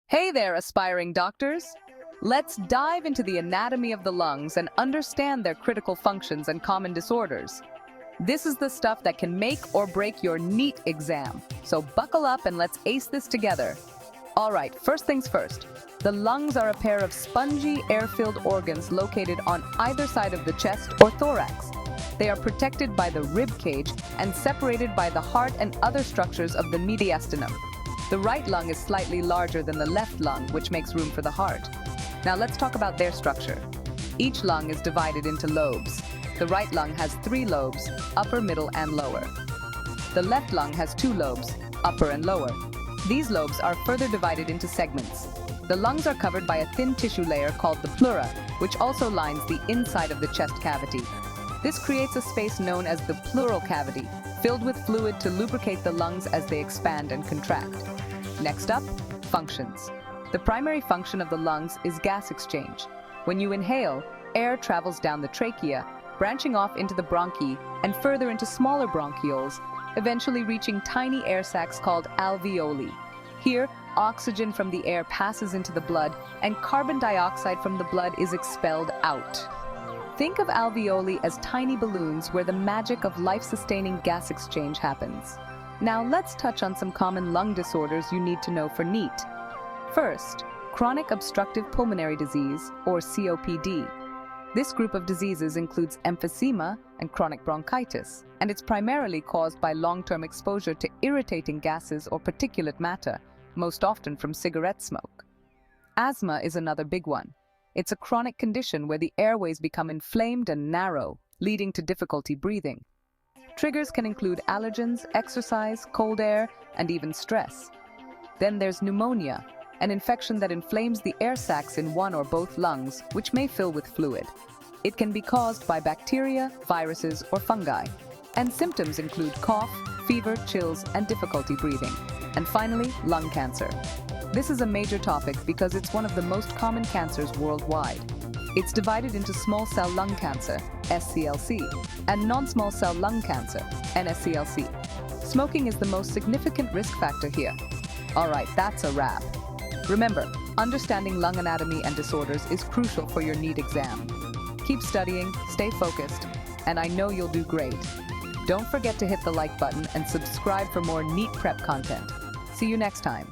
Hey there, aspiring doctors! Let's dive into the anatomy of the lungs and understand their critical functions and common disorders. This is the stuff that can make or break your NEAT exam, so buckle up and let's ace this together. All right, first things first. The lungs are a pair of spongy, air-filled organs located on either side of the chest or thorax. They are protected by the rib cage and separated by the heart and other structures of the mediastinum. The right lung is slightly larger than the left lung, which makes room for the heart. Now let's talk about their structure. Each lung is divided into lobes. The right lung has 3 lobes, upper, middle, and lower. The left lung has 2 lobes, upper and lower. These lobes are further divided into segments. The lungs are covered by a thin tissue layer called the pleura, which also lines the inside of the chest cavity. This creates a space known as the pleural cavity, filled with fluid to lubricate the lungs as they expand and contract. Next up, functions. The primary function of the lungs is gas exchange. When you inhale, air travels down the trachea, branching off into the bronchi and further into smaller bronchioles, eventually reaching tiny air sacs called alveoli. Here, oxygen from the air passes into the blood and carbon dioxide from the blood is expelled out. Think of alveoli as tiny balloons where the magic of life-sustaining gas exchange happens. Now let's touch on some common lung disorders you need to know for NEAT. First, chronic obstructive pulmonary disease, or COPD. This group of diseases includes emphysema and chronic bronchitis, and it's primarily caused by long-term exposure to irritating gases or particulate matter, most often from cigarette smoke. Asthma is another big one. It's a chronic condition where the airways become inflamed and narrow, leading to difficulty breathing. Triggers can include allergens, exercise, cold air, and even stress. Then there's pneumonia, an infection that inflames the air sacs in one or both lungs, which may fill with fluid. It can be caused by bacteria, viruses, or fungi. And symptoms include cough, fever, chills, and difficulty breathing. And finally, lung cancer. This is a major topic because it's one of the most common cancers worldwide. It's divided into small cell lung cancer, SCLC, and non-small cell lung cancer, NSCLC. Smoking is the most significant risk factor here. All right, that's a wrap. Remember, understanding lung anatomy and disorders is crucial for your NEAT exam. Keep studying, stay focused, and I know you'll do great. Don't forget to hit the like button and subscribe for more NEAT prep content. See you next time.